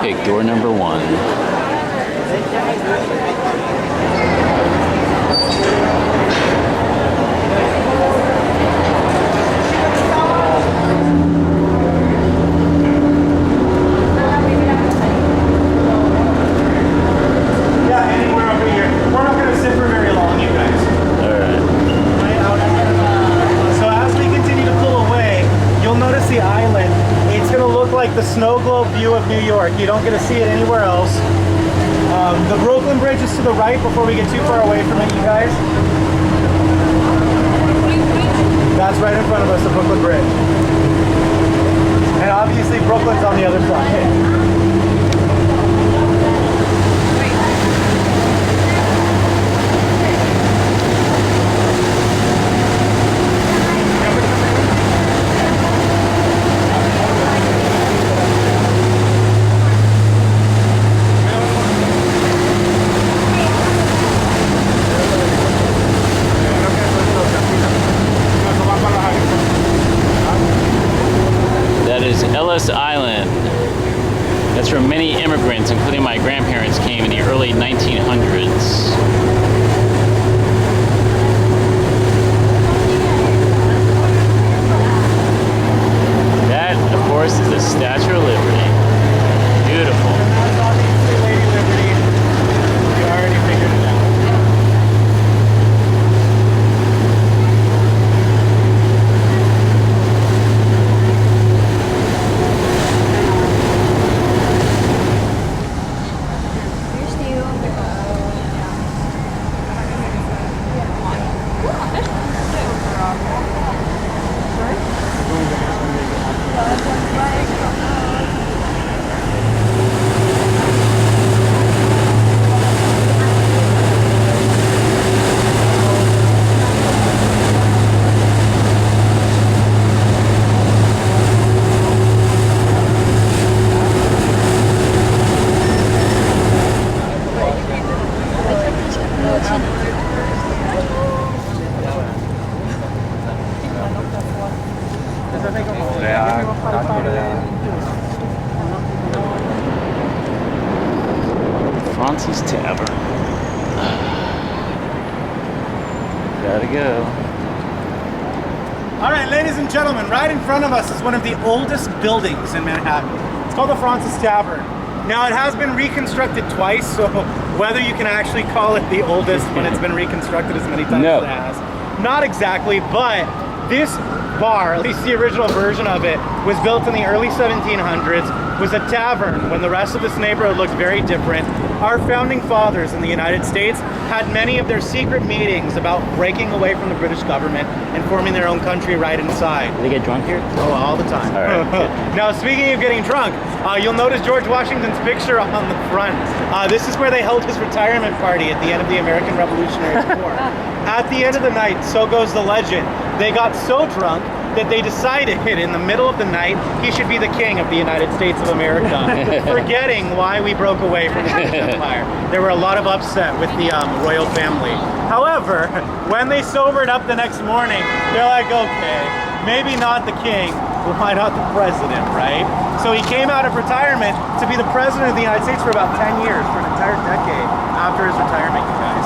pick door number 1. The snow globe view of New York. You don't get to see it anywhere else. The Brooklyn Bridge is to the right before we get too far away from it, you guys. That's right in front of us, the Brooklyn Bridge. And obviously Brooklyn's on the other side. Ellis Island. That's where many immigrants, including my grandparents, came in the early 1900s. That, of course, is the Statue of Liberty. Beautiful. That's obviously Lady Liberty. You already figured it out. Fraunces Tavern. Gotta go. All right, ladies and gentlemen, right in front of us is one of the oldest buildings in Manhattan. It's called the Fraunces Tavern. Now, it has been reconstructed twice, so whether you can actually call it the oldest when it's been reconstructed as many times as it has, not exactly, but this bar, at least the original version of it, was built in the early 1700s, was a tavern when the rest of this neighborhood looked very different. Our founding fathers in the United States had many of their secret meetings about breaking away from the British government and forming their own country right inside. Do they get drunk here? Oh, all the time. All right. Now, speaking of getting drunk, you'll notice George Washington's picture on the front. This is where they held his retirement party at the end of the American Revolutionary War. At the end of the night, so goes the legend, they got so drunk that they decided in the middle of the night he should be the king of the United States of America, forgetting why we broke away from the British Empire. There were a lot of upset with the royal family. However, when they sobered up the next morning, they're like, okay, maybe not the king, why not the president, right? So he came out of retirement to be the president of the United States for about 10 years, for an entire decade after his retirement, you guys.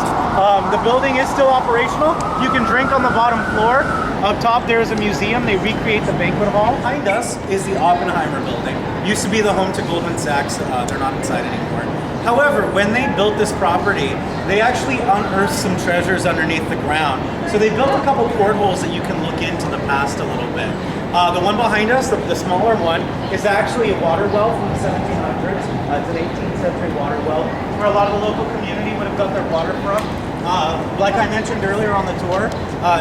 The building is still operational. You can drink on the bottom floor. Up top there is a museum. They recreate the banquet hall. Behind us is the Oppenheimer building. Used to be the home to Goldman Sachs. They're not inside anymore. However, when they built this property, they actually unearthed some treasures underneath the ground. So they built a couple portholes that you can look into the past a little bit. The one behind us, the smaller one, is actually a water well from the 1700s. It's an 18th century water well where a lot of the local community would have got their water from. Like I mentioned earlier on the tour,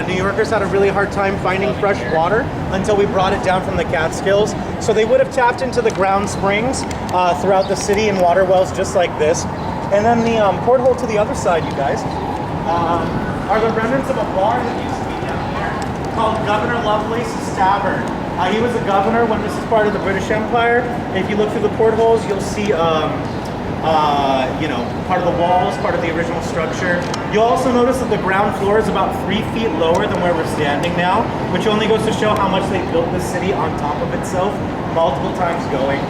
New Yorkers had a really hard time finding fresh water until we brought it down from the Catskills. So they would have tapped into the ground springs throughout the city in water wells just like this. And then the porthole to the other side, you guys, are the remnants of a bar that used to be down there called Governor Lovelace's Tavern. He was a governor when this is part of the British Empire. If you look through the portholes, you'll see part of the walls, part of the original structure. You'll also notice that the ground floor is about 3 feet lower than where we're standing now, which only goes to show how much they built this city on top of itself, multiple times going.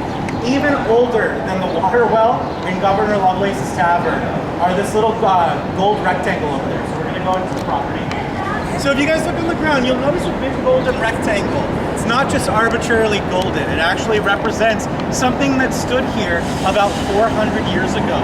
Even older than the water well in Governor Lovelace's Tavern are this little gold rectangle over there. So we're gonna go into the property. So if you guys look on the ground, you'll notice a big golden rectangle. It's not just arbitrarily golden. It actually represents something that stood here about 400 years ago.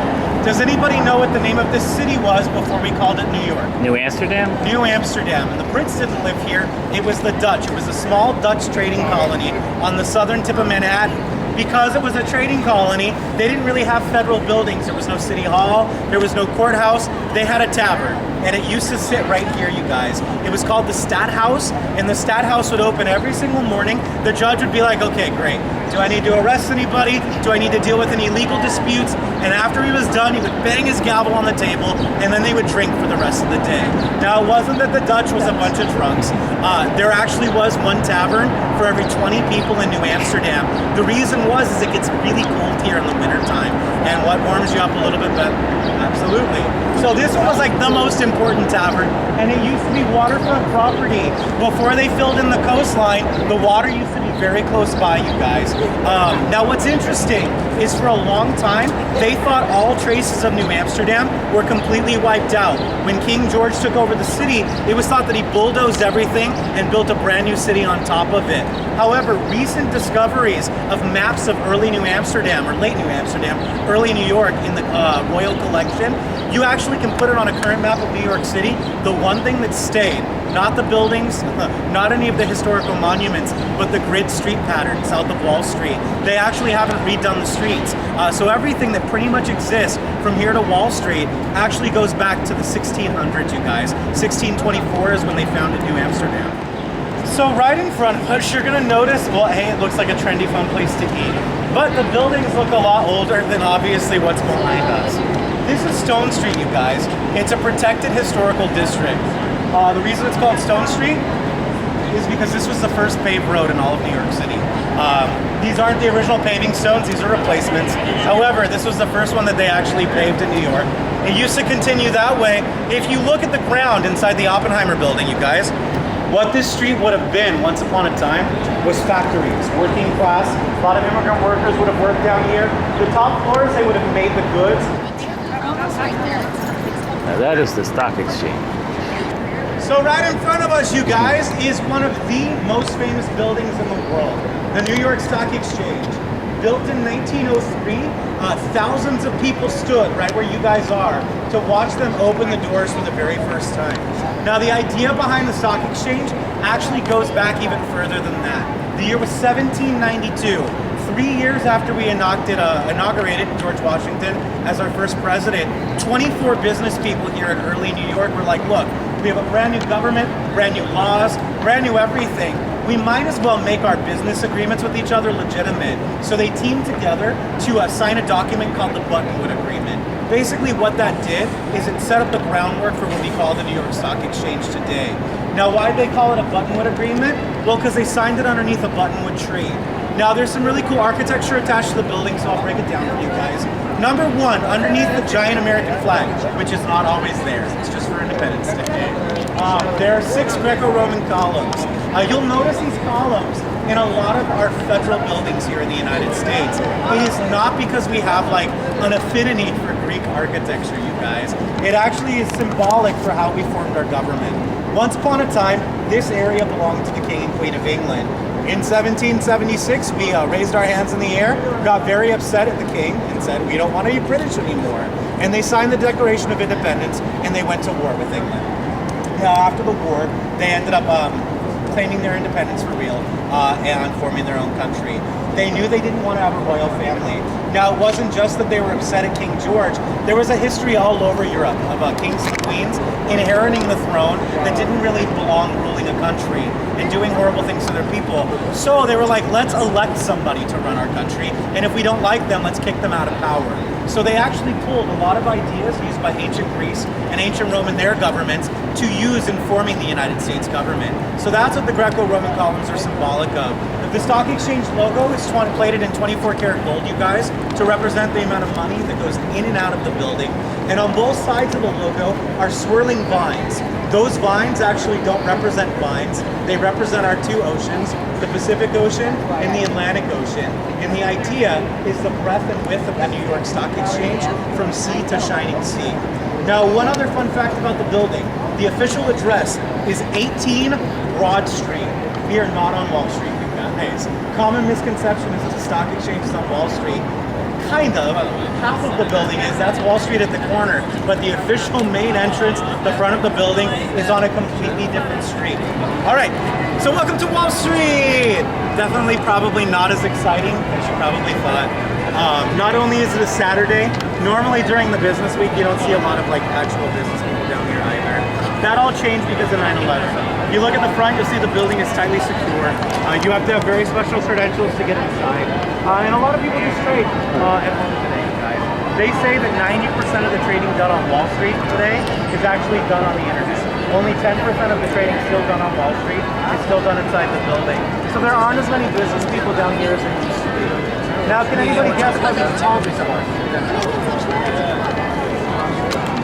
Does anybody know what the name of this city was before we called it New York? New Amsterdam? New Amsterdam. And the Brits didn't live here. It was the Dutch. It was a small Dutch trading colony on the southern tip of Manhattan. Because it was a trading colony, they didn't really have federal buildings. There was no city hall, there was no courthouse. They had a tavern, and it used to sit right here, you guys. It was called the Stadthouse, and the Stadthouse would open every single morning. The judge would be like, okay, great. Do I need to arrest anybody? Do I need to deal with any legal disputes? And after he was done, he would bang his gavel on the table, and then they would drink for the rest of the day. Now, it wasn't that the Dutch was a bunch of drunks. There actually was one tavern for every 20 people in New Amsterdam. The reason was is it gets really cold here in the wintertime. And what warms you up a little bit better? Absolutely. So this one was like the most important tavern, and it used to be waterfront property. Before they filled in the coastline, the water used to be very close by, you guys. Now what's interesting is for a long time, they thought all traces of New Amsterdam were completely wiped out. When King George took over the city, it was thought that he bulldozed everything and built a brand new city on top of it. However, recent discoveries of maps of early New Amsterdam, or late New Amsterdam, early New York in the Royal Collection, you actually can put it on a current map of New York City. The one thing that stayed, not the buildings, not any of the historical monuments, but the grid street pattern south of Wall Street. They actually haven't redone the streets. So everything that pretty much exists from here to Wall Street actually goes back to the 1600s, you guys. 1624 is when they founded New Amsterdam. So right in front of us, you're gonna notice, well, hey, it looks like a trendy, fun place to eat. But the buildings look a lot older than obviously what's behind us. This is Stone Street, you guys. It's a protected historical district. The reason it's called Stone Street is because this was the first paved road in all of New York City. These aren't the original paving stones, these are replacements. However, this was the first one that they actually paved in New York. It used to continue that way. If you look at the ground inside the Oppenheimer building, you guys, what this street would have been once upon a time was factories, working class. A lot of immigrant workers would have worked down here. The top floors, they would have made the goods. Now that is the stock exchange. So right in front of us, you guys, is one of the most famous buildings in the world, the New York Stock Exchange. Built in 1903, thousands of people stood right where you guys are to watch them open the doors for the very first time. Now the idea behind the stock exchange actually goes back even further than that. The year was 1792. 3 years after we inaugurated George Washington as our first president, 24 business people here in early New York were like, look, we have a brand new government, brand new laws, brand new everything. We might as well make our business agreements with each other legitimate. So they teamed together to sign a document called the Buttonwood Agreement. Basically what that did is it set up the groundwork for what we call the New York Stock Exchange today. Now why'd they call it a Buttonwood Agreement? Well, because they signed it underneath a buttonwood tree. Now there's some really cool architecture attached to the building, so I'll break it down for you guys. Number one, underneath the giant American flag, which is not always there, it's just for Independence Day. There are 6 Greco-Roman columns. You'll notice these columns in a lot of our federal buildings here in the United States. It is not because we have like an affinity for Greek architecture, you guys. It actually is symbolic for how we formed our government. Once upon a time, this area belonged to the King and Queen of England. In 1776, we raised our hands in the air, got very upset at the king, and said, we don't want to be British anymore. And they signed the Declaration of Independence, and they went to war with England. Now, after the war, they ended up claiming their independence for real and forming their own country. They knew they didn't want to have a royal family. Now, it wasn't just that they were upset at King George. There was a history all over Europe of kings and queens inheriting the throne that didn't really belong ruling a country and doing horrible things to their people. So they were like, let's elect somebody to run our country, and if we don't like them, let's kick them out of power. So they actually pulled a lot of ideas used by ancient Greece and ancient Rome and their governments to use in forming the United States government. So that's what the Greco-Roman columns are symbolic of. The stock exchange logo is plated in 24 karat gold, you guys, to represent the amount of money that goes in and out of the building. And on both sides of the logo are swirling vines. Those vines actually don't represent vines. They represent our two oceans, the Pacific Ocean and the Atlantic Ocean. And the idea is the breadth and width of the New York Stock Exchange from sea to shining sea. Now, one other fun fact about the building, the official address is 18 Broad Street. We are not on Wall Street, you guys. Common misconception is that the stock exchange is on Wall Street. Kind of. Half of the building is. That's Wall Street at the corner. But the official main entrance, the front of the building, is on a completely different street. All right, so welcome to Wall Street. Definitely probably not as exciting as you probably thought. Not only is it a Saturday, normally during the business week, you don't see a lot of like actual business people down here either. That all changed because of 9/11. If you look at the front, you'll see the building is tightly secure. You have to have very special credentials to get inside. And a lot of people do trade at home today, guys. They say that 90% of the trading done on Wall Street today is actually done on the internet. Only 10% of the trading still done on Wall Street is still done inside the building. So there aren't as many business people down here as there used to be. Now, can anybody guess why we call this one?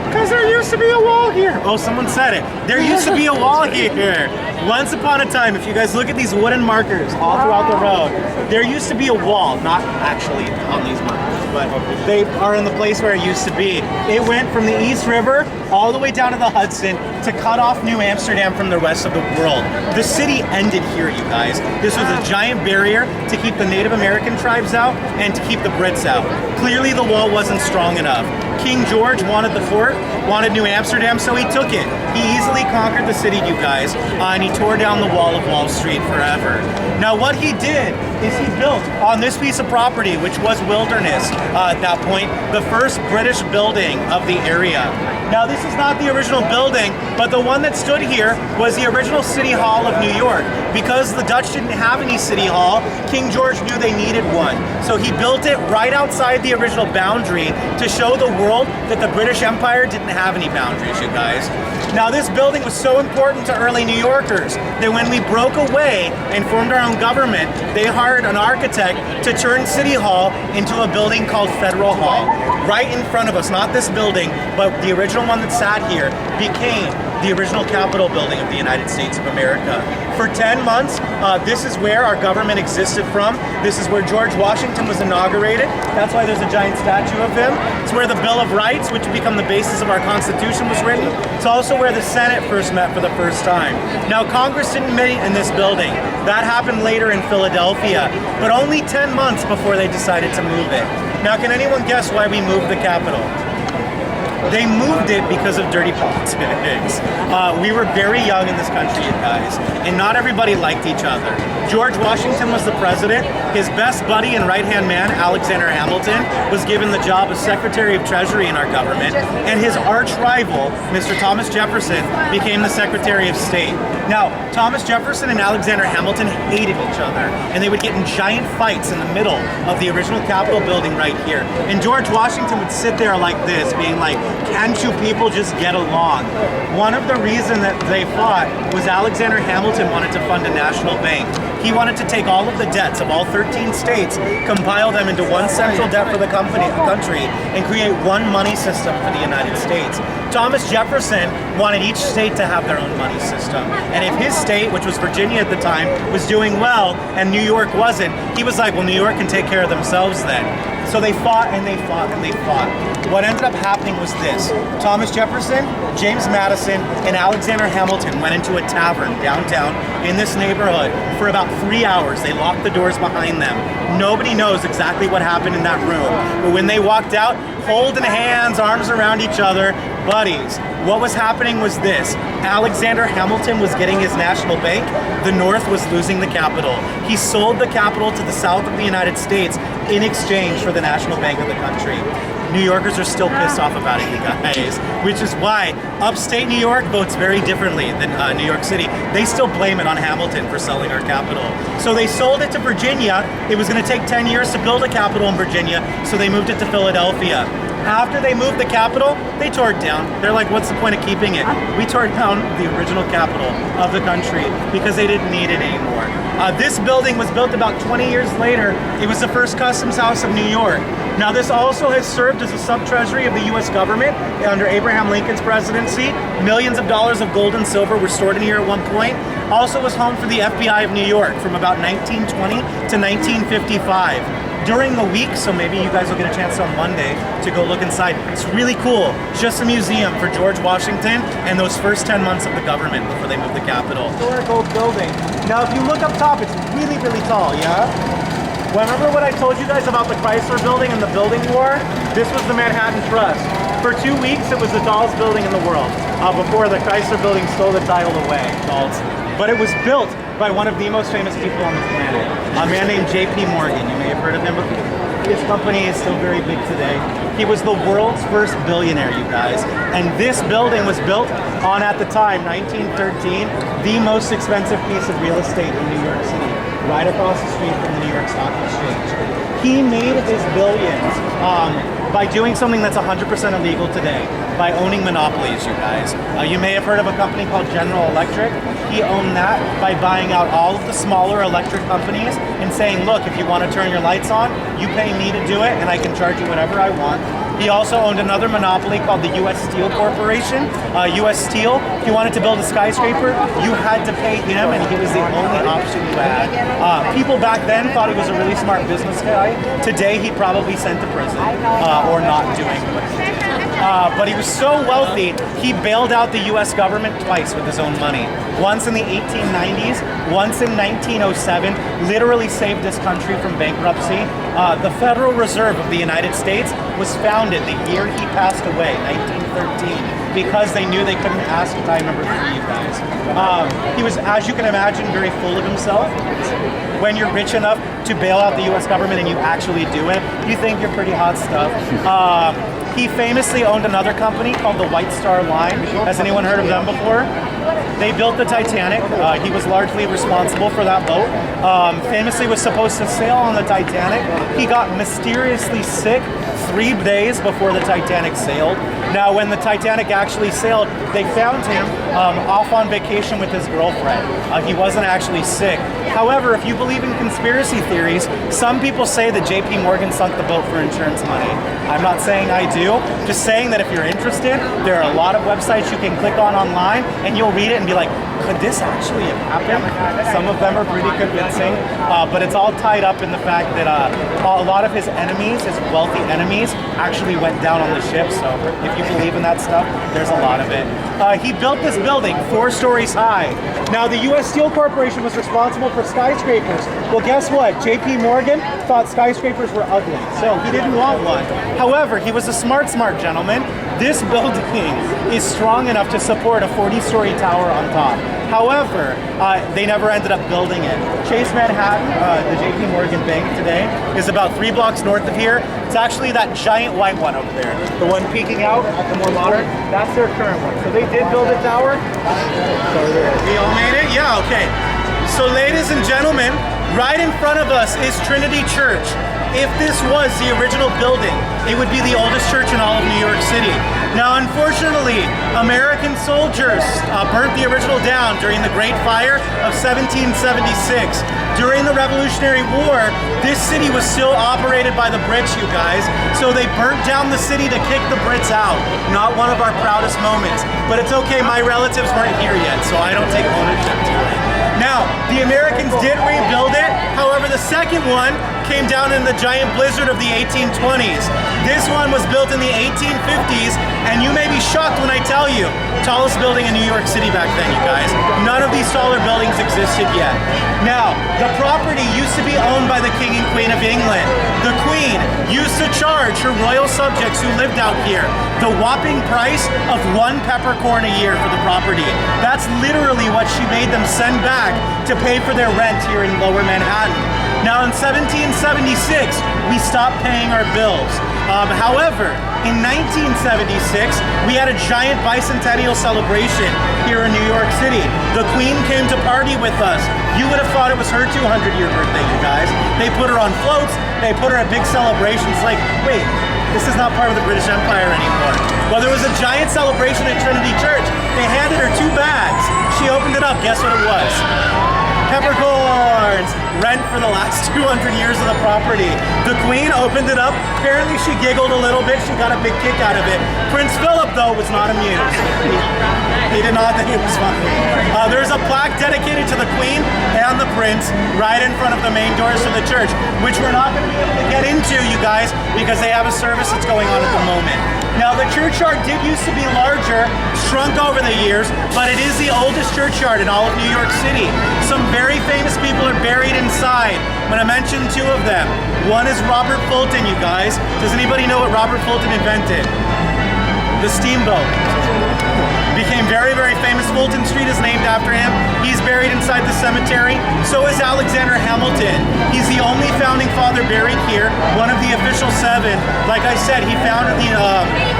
Because there used to be a wall here. Oh, someone said it. There used to be a wall here. Once upon a time, if you guys look at these wooden markers all throughout the road, there used to be a wall, not actually on these markers, but they are in the place where it used to be. It went from the East River all the way down to the Hudson to cut off New Amsterdam from the rest of the world. The city ended here, you guys. This was a giant barrier to keep the Native American tribes out and to keep the Brits out. Clearly the wall wasn't strong enough. King George wanted the fort, wanted New Amsterdam, so he took it. He easily conquered the city, you guys, and he tore down the wall of Wall Street forever. Now what he did is he built on this piece of property, which was wilderness at that point, the first British building of the area. Now this is not the original building, but the one that stood here was the original City Hall of New York. Because the Dutch didn't have any City Hall, King George knew they needed one. So he built it right outside the original boundary to show the world that the British Empire didn't have any boundaries, you guys. Now this building was so important to early New Yorkers that when we broke away and formed our own government, they hired an architect to turn City Hall into a building called Federal Hall. Right in front of us, not this building, but the original one that sat here became the original Capitol building of the United States of America. For 10 months, this is where our government existed from. This is where George Washington was inaugurated. That's why there's a giant statue of him. It's where the Bill of Rights, which would become the basis of our Constitution, was written. It's also where the Senate first met for the first time. Now, Congress didn't meet in this building. That happened later in Philadelphia, but only 10 months before they decided to move it. Now, can anyone guess why we moved the Capitol? They moved it because of dirty politics. We were very young in this country, you guys, and not everybody liked each other. George Washington was the president. His best buddy and right-hand man, Alexander Hamilton, was given the job of Secretary of Treasury in our government, and his arch rival, Mr. Thomas Jefferson, became the Secretary of State. Now, Thomas Jefferson and Alexander Hamilton hated each other, and they would get in giant fights in the middle of the original Capitol building right here. And George Washington would sit there like this, being like, can't you people just get along? One of the reasons that they fought was Alexander Hamilton wanted to fund a national bank. He wanted to take all of the debts of all 13 states, compile them into one central debt for the country, and create one money system for the United States. Thomas Jefferson wanted each state to have their own money system. And if his state, which was Virginia at the time, was doing well and New York wasn't, he was like, well, New York can take care of themselves then. So they fought and they fought and they fought. What ended up happening was this. Thomas Jefferson, James Madison, and Alexander Hamilton went into a tavern downtown in this neighborhood for about 3 hours. They locked the doors behind them. Nobody knows exactly what happened in that room. But when they walked out, holding hands, arms around each other, buddies. What was happening was this. Alexander Hamilton was getting his national bank. The North was losing the capital. He sold the capital to the south of the United States in exchange for the national bank of the country. New Yorkers are still pissed off about it, you guys, which is why upstate New York votes very differently than New York City. They still blame it on Hamilton for selling our capital. So they sold it to Virginia. It was going to take 10 years to build a capital in Virginia, so they moved it to Philadelphia. After they moved the Capitol, they tore it down. They're like, what's the point of keeping it? We tore down the original capital of the country because they didn't need it anymore. This building was built about 20 years later. It was the first customs house of New York. Now this also has served as a sub-treasury of the US government under Abraham Lincoln's presidency. Millions of dollars of gold and silver were stored in here at one point. Also was home for the FBI of New York from about 1920 to 1955. During the week, so maybe you guys will get a chance on Monday to go look inside. It's really cool. It's just a museum for George Washington and those first 10 months of the government before they moved the Capitol. Historical building. Now, if you look up top, it's really, really tall, yeah? Well, remember what I told you guys about the Chrysler Building and the building war? This was the Manhattan Trust. For 2 weeks, it was the tallest building in the world before the Chrysler Building stole the title away. But it was built by one of the most famous people on the planet, a man named J.P. Morgan. You may have heard of him. His company is still very big today. He was the world's first billionaire, you guys. And this building was built on, at the time, 1913, the most expensive piece of real estate in New York City, right across the street from the New York Stock Exchange. He made his billions by doing something that's 100% illegal today, by owning monopolies, you guys. You may have heard of a company called General Electric. He owned that by buying out all of the smaller electric companies and saying, look, if you want to turn your lights on, you pay me to do it and I can charge you whatever I want. He also owned another monopoly called the U.S. Steel Corporation. U.S. Steel, if you wanted to build a skyscraper, you had to pay him, and he was the only option you had. People back then thought he was a really smart business guy. Today, he'd probably sent to prison or not doing what he did. But he was so wealthy, he bailed out the U.S. government twice with his own money. Once in the 1890s, once in 1907, literally saved this country from bankruptcy. The Federal Reserve of the United States was founded the year he passed away, 1913, because they knew they couldn't ask guy number 3, you guys. He was, as you can imagine, very full of himself. When you're rich enough to bail out the U.S. government and you actually do it, you think you're pretty hot stuff. He famously owned another company called the White Star Line. Has anyone heard of them before? They built the Titanic. He was largely responsible for that boat. Famously was supposed to sail on the Titanic. He got mysteriously sick 3 days before the Titanic sailed. Now, when the Titanic actually sailed, they found him off on vacation with his girlfriend. He wasn't actually sick. However, if you believe in conspiracy theories, some people say that J.P. Morgan sunk the boat for insurance money. I'm not saying I do, just saying that if you're interested, there are a lot of websites you can click on online and you'll read it and be like, could this actually have happened? Some of them are pretty convincing, but it's all tied up in the fact that a lot of his enemies, his wealthy enemies, actually went down on the ship. So if you believe in that stuff, there's a lot of it. He built this building 4 stories high. Now, the U.S. Steel Corporation was responsible for skyscrapers. Well, guess what? J.P. Morgan thought skyscrapers were ugly, so he didn't want one. However, he was a smart gentleman. This building is strong enough to support a 40-story tower on top. However, they never ended up building it. Chase Manhattan, the J.P. Morgan Bank today, is about 3 blocks north of here. It's actually that giant white one over there. The one peeking out, the more modern, that's their current one. So they did build a tower. We all made it? Yeah, okay. So ladies and gentlemen, right in front of us is Trinity Church. If this was the original building, it would be the oldest church in all of New York City. Now, unfortunately, American soldiers burnt the original down during the Great Fire of 1776. During the Revolutionary War, this city was still operated by the Brits, you guys, so they burnt down the city to kick the Brits out. Not one of our proudest moments, but it's okay, my relatives weren't here yet, so I don't take ownership to it. Now, the Americans did rebuild it, however, the second one came down in the giant blizzard of the 1820s. This one was built in the 1850s, and you may be shocked when I tell you, tallest building in New York City back then, you guys. None of these taller buildings existed yet. Now, the property used to be owned by the King and Queen of England. The Queen used to charge her royal subjects who lived out here the whopping price of 1 peppercorn a year for the property. That's literally what she made them send back to pay for their rent here in Lower Manhattan. Now, in 1776, we stopped paying our bills. However, in 1976, we had a giant bicentennial celebration here in New York City. The Queen came to party with us. You would have thought it was her 200-year birthday, you guys. They put her on floats. They put her at big celebrations. Like, wait, this is not part of the British Empire anymore. Well, there was a giant celebration at Trinity Church. They handed her 2 bags. She opened it up. Guess what it was? Peppercorns! Rent for the last 200 years of the property. The Queen opened it up. Apparently she giggled a little bit. She got a big kick out of it. Prince Philip, though, was not amused. He did not think it was funny. There's a plaque dedicated to the Queen and the Prince right in front of the main doors to the church, which we're not going to be able to get into, you guys, because they have a service that's going on at the moment. Now, the churchyard did used to be larger, shrunk over the years, but it is the oldest churchyard in all of New York City. Some very famous people are buried inside. I'm going to mention 2 of them. One is Robert Fulton, you guys. Does anybody know what Robert Fulton invented? The steamboat. Became very, very famous. Fulton Street is named after him. He's buried inside the cemetery. So is Alexander Hamilton. He's the only founding father buried here, one of the official 7. Like I said, he founded the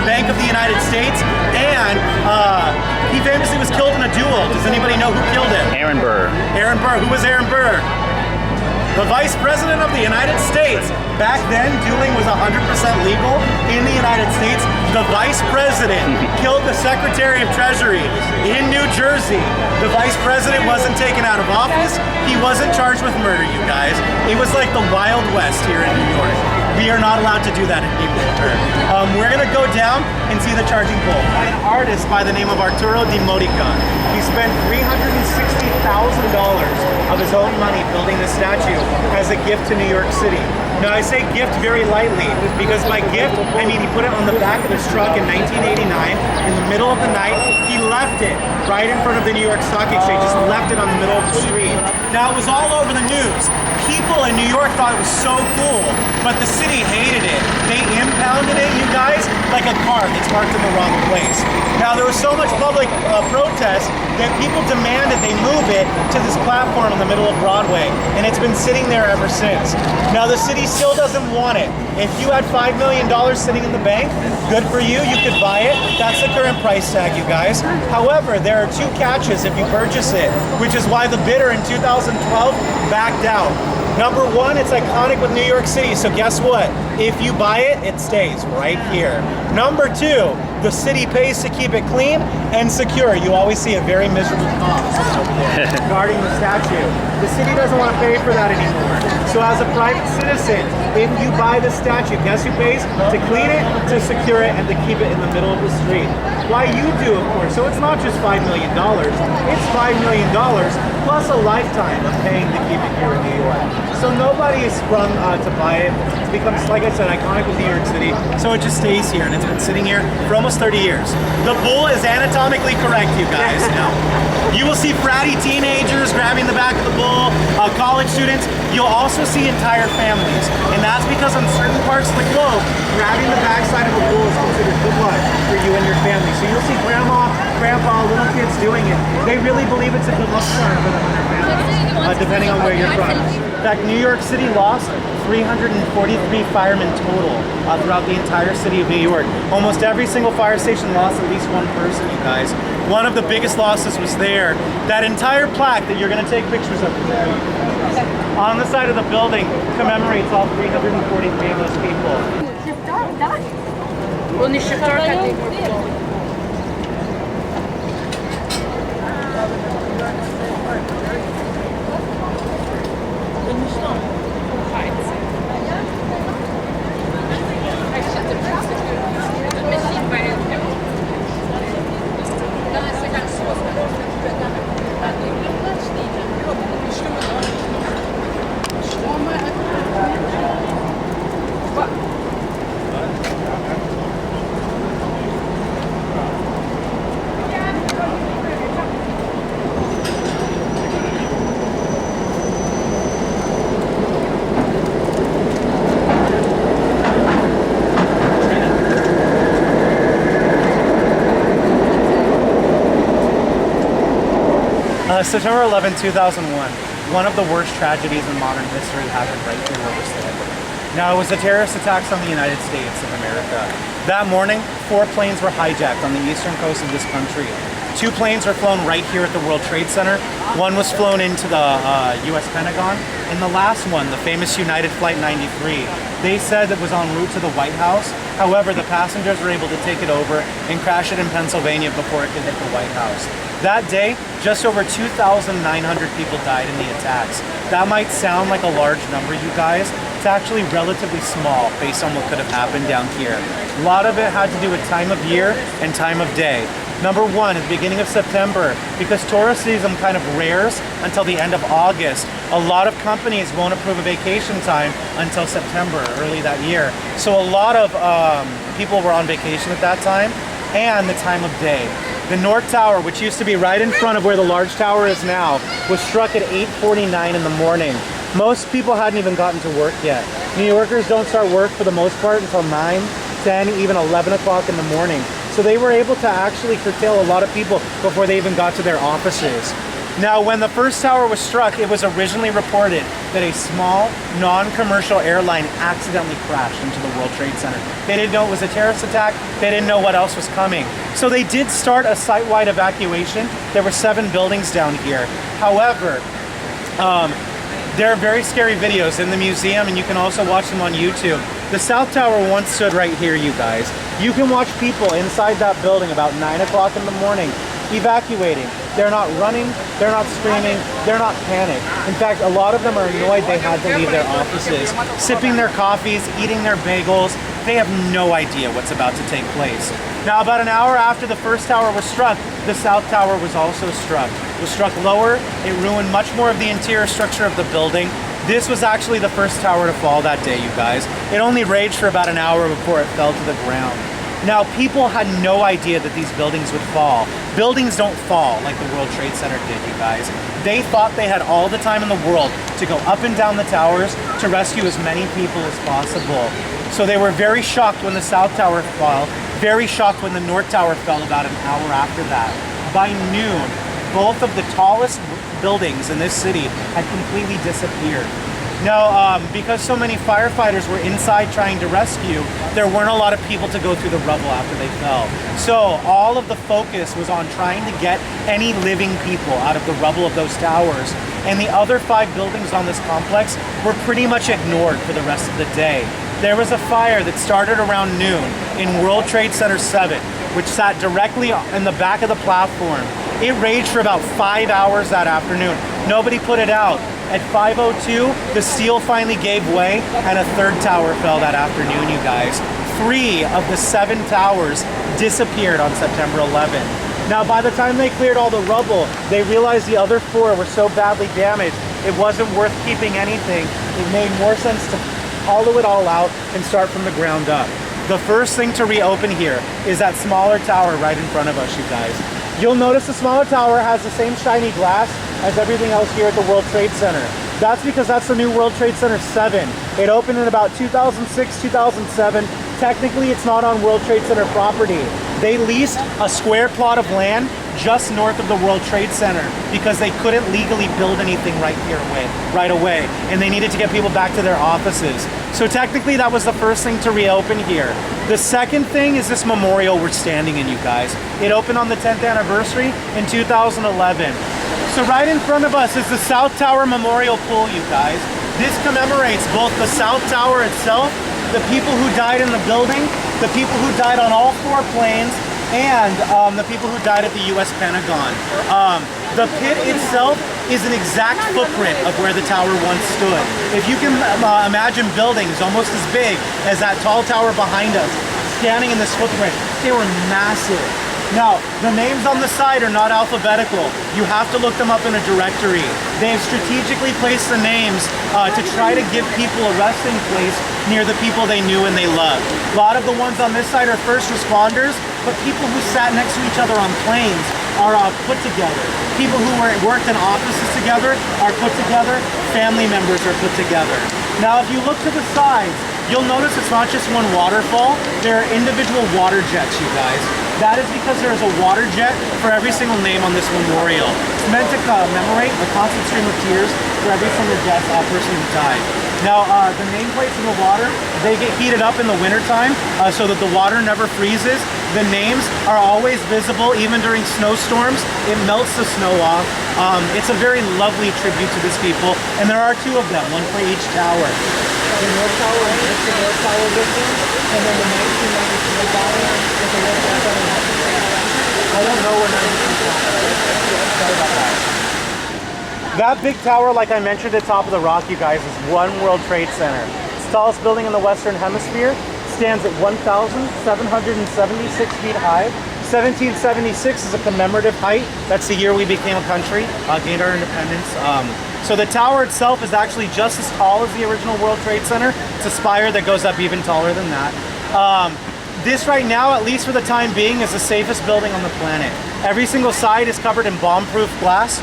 Bank of the United States, and he famously was killed in a duel. Does anybody know who killed him? Aaron Burr. Aaron Burr. Who was Aaron Burr? The Vice President of the United States. Back then, dueling was 100% legal in the United States. The Vice President killed the Secretary of Treasury in New Jersey. The Vice President wasn't taken out of office. He wasn't charged with murder, you guys. It was like the Wild West here in New York. We are not allowed to do that anymore. We're gonna go down and see the charging pole. An artist by the name of Arturo Di Modica. He spent $360,000 of his own money building this statue as a gift to New York City. Now, I say gift very lightly because by gift, I mean he put it on the back of his truck in 1989 in the middle of the night. He left it right in front of the New York Stock Exchange, just left it on the middle of the street. Now, it was all over the news. People in New York thought it was so cool, but the city hated it. They impounded it, you guys, like a car that's parked in the wrong place. Now, there was so much public protest that people demanded they move it to this platform in the middle of Broadway, and it's been sitting there ever since. Now, the city still doesn't want it. If you had $5 million sitting in the bank, good for you, you could buy it. That's the current price tag, you guys. However, there are 2 catches if you purchase it, which is why the bidder in 2012 backed out. Number 1, it's iconic with New York City, so guess what? If you buy it, it stays right here. Number 2, the city pays to keep it clean and secure. You always see a very miserable cop guarding the statue. The city doesn't want to pay for that anymore. So as a private citizen, if you buy the statue, guess who pays? To clean it, to secure it, and to keep it in the middle of the street. Why you do, of course. So it's not just $5 million. It's $5 million plus a lifetime of paying to keep it here in New York. So nobody is sprung to buy it. It becomes, like I said, iconic with New York City. So it just stays here, and it's been sitting here for almost 30 years. The bull is anatomically correct, you guys. Now, you will see bratty teenagers grabbing the back of the bull, college students. You'll also see entire families. And that's because on certain parts of the globe, grabbing the backside of a bull is considered good luck for you and your family. So you'll see grandma, grandpa, little kids doing it. They really believe it's a good luck charm for them and their families, depending on where you're from. In fact, New York City lost 343 firemen total throughout the entire city of New York. Almost every single fire station lost at least 1 person, you guys. One of the biggest losses was there. That entire plaque that you're going to take pictures of on the side of the building commemorates all 343 of those people. September 11, 2001, one of the worst tragedies in modern history happened right here where we're standing. Now, it was the terrorist attacks on the United States of America. That morning, 4 planes were hijacked on the eastern coast of this country. 2 planes were flown right here at the World Trade Center. 1 was flown into the US Pentagon. And the last one, the famous United Flight 93, they said it was en route to the White House. However, the passengers were able to take it over and crash it in Pennsylvania before it could hit the White House. That day, just over 2,900 people died in the attacks. That might sound like a large number, you guys. It's actually relatively small based on what could have happened down here. A lot of it had to do with time of year and time of day. Number one, at the beginning of September, because tourism kind of rares until the end of August, a lot of companies won't approve a vacation time until September, early that year. So a lot of people were on vacation at that time, and the time of day. The North Tower, which used to be right in front of where the large tower is now, was struck at 8:49 in the morning. Most people hadn't even gotten to work yet. New Yorkers don't start work for the most part until 9, 10, even 11 o'clock in the morning. So they were able to actually curtail a lot of people before they even got to their offices. Now, when the first tower was struck, it was originally reported that a small, non-commercial airline accidentally crashed into the World Trade Center. They didn't know it was a terrorist attack. They didn't know what else was coming. So they did start a site-wide evacuation. There were 7 buildings down here. However, there are very scary videos in the museum, and you can also watch them on YouTube. The South Tower once stood right here, you guys. You can watch people inside that building about 9 o'clock in the morning evacuating. They're not running, they're not screaming, they're not panicked. In fact, a lot of them are annoyed they had to leave their offices, sipping their coffees, eating their bagels. They have no idea what's about to take place. Now, about an hour after the first tower was struck, the South Tower was also struck. It was struck lower. It ruined much more of the interior structure of the building. This was actually the first tower to fall that day, you guys. It only raged for about an hour before it fell to the ground. Now, people had no idea that these buildings would fall. Buildings don't fall like the World Trade Center did, you guys. They thought they had all the time in the world to go up and down the towers to rescue as many people as possible. So they were very shocked when the South Tower fell, very shocked when the North Tower fell about an hour after that. By noon, both of the tallest buildings in this city had completely disappeared. Now, because so many firefighters were inside trying to rescue, there weren't a lot of people to go through the rubble after they fell. So all of the focus was on trying to get any living people out of the rubble of those towers. And the other 5 buildings on this complex were pretty much ignored for the rest of the day. There was a fire that started around noon in World Trade Center 7, which sat directly in the back of the platform. It raged for about 5 hours that afternoon. Nobody put it out. At 5:02, the steel finally gave way, and a 3rd tower fell that afternoon, you guys. 3 of the 7 towers disappeared on September 11th. Now, by the time they cleared all the rubble, they realized the other 4 were so badly damaged, it wasn't worth keeping anything. It made more sense to hollow it all out and start from the ground up. The first thing to reopen here is that smaller tower right in front of us, you guys. You'll notice the smaller tower has the same shiny glass as everything else here at the World Trade Center. That's because that's the new World Trade Center 7. It opened in about 2006, 2007. Technically, it's not on World Trade Center property. They leased a square plot of land just north of the World Trade Center because they couldn't legally build anything right away, and they needed to get people back to their offices. So technically, that was the first thing to reopen here. The second thing is this memorial we're standing in, you guys. It opened on the 10th anniversary in 2011. So right in front of us is the South Tower Memorial Pool, you guys. This commemorates both the South Tower itself, the people who died in the building, the people who died on all 4 planes, and the people who died at the U.S. Pentagon. The pit itself is an exact footprint of where the tower once stood. If you can imagine buildings almost as big as that tall tower behind us, standing in this footprint, they were massive. Now, the names on the side are not alphabetical. You have to look them up in a directory. They have strategically placed the names to try to give people a resting place near the people they knew and they loved. A lot of the ones on this side are first responders, but people who sat next to each other on planes are put together. People who worked in offices together are put together. Family members are put together. Now, if you look to the sides, you'll notice it's not just one waterfall. There are individual water jets, you guys. That is because there is a water jet for every single name on this memorial. It's meant to commemorate a constant stream of tears for every single death person who died. Now, the nameplates in the water, they get heated up in the wintertime so that the water never freezes. The names are always visible even during snowstorms. It melts the snow off. It's a very lovely tribute to these people, and there are 2 of them, one for each tower. the North Tower and just the North Tower building, and then the 1993 building with the World Trade Center. I don't know where 1993 is. Sorry about that. That big tower, like I mentioned at the top of the rock, you guys, is One World Trade Center. It's the tallest building in the Western Hemisphere. Stands at 1,776 feet high. 1776 is a commemorative height. That's the year we became a country, gained our independence. So the tower itself is actually just as tall as the original World Trade Center. It's a spire that goes up even taller than that. This right now, at least for the time being, is the safest building on the planet. Every single side is covered in bomb-proof glass.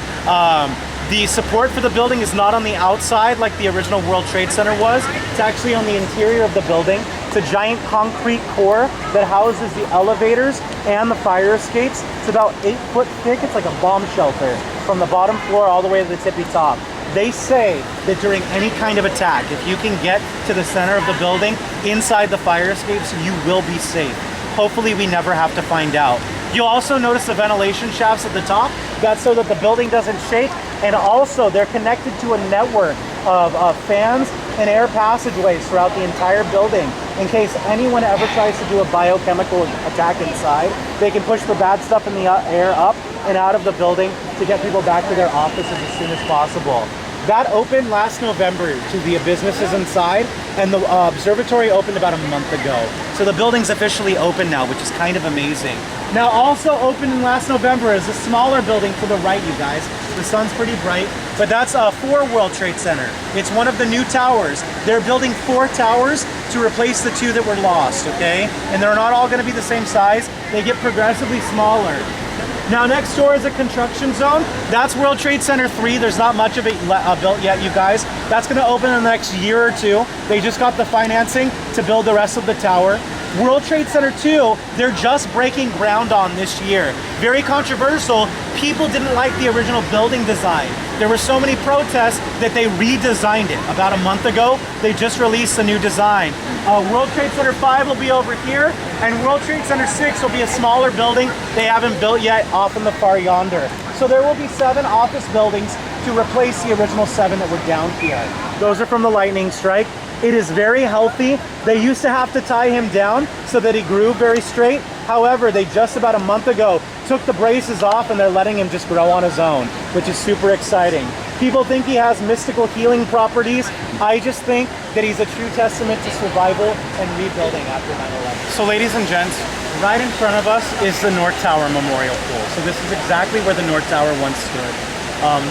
The support for the building is not on the outside like the original World Trade Center was. It's actually on the interior of the building. It's a giant concrete core that houses the elevators and the fire escapes. It's about 8 foot thick. It's like a bomb shelter from the bottom floor all the way to the tippy top. They say that during any kind of attack, if you can get to the center of the building, inside the fire escapes, you will be safe. Hopefully we never have to find out. You'll also notice the ventilation shafts at the top. That's so that the building doesn't shake. And also they're connected to a network of fans and air passageways throughout the entire building. In case anyone ever tries to do a biochemical attack inside, they can push the bad stuff in the air up and out of the building to get people back to their offices as soon as possible. That opened last November to the businesses inside, and the observatory opened about a month ago. So the building's officially open now, which is kind of amazing. Now also opened in last November is a smaller building to the right, you guys. The sun's pretty bright, but that's a 4 World Trade Center. It's one of the new towers. They're building 4 towers to replace the 2 that were lost, okay? And they're not all gonna be the same size. They get progressively smaller. Now next door is a construction zone. That's World Trade Center 3. There's not much of it built yet, you guys. That's gonna open in the next year or 2. They just got the financing to build the rest of the tower. World Trade Center 2, they're just breaking ground on this year. Very controversial. People didn't like the original building design. There were so many protests that they redesigned it. About a month ago, they just released a new design. World Trade Center 5 will be over here, and World Trade Center 6 will be a smaller building they haven't built yet off in the far yonder. So there will be 7 office buildings to replace the original 7 that were down here. Those are from the lightning strike. It is very healthy. They used to have to tie him down so that he grew very straight. However, they just about a month ago took the braces off and they're letting him just grow on his own, which is super exciting. People think he has mystical healing properties. I just think that he's a true testament to survival and rebuilding after 9/11. So ladies and gents, right in front of us is the North Tower Memorial Pool. So this is exactly where the North Tower once stood.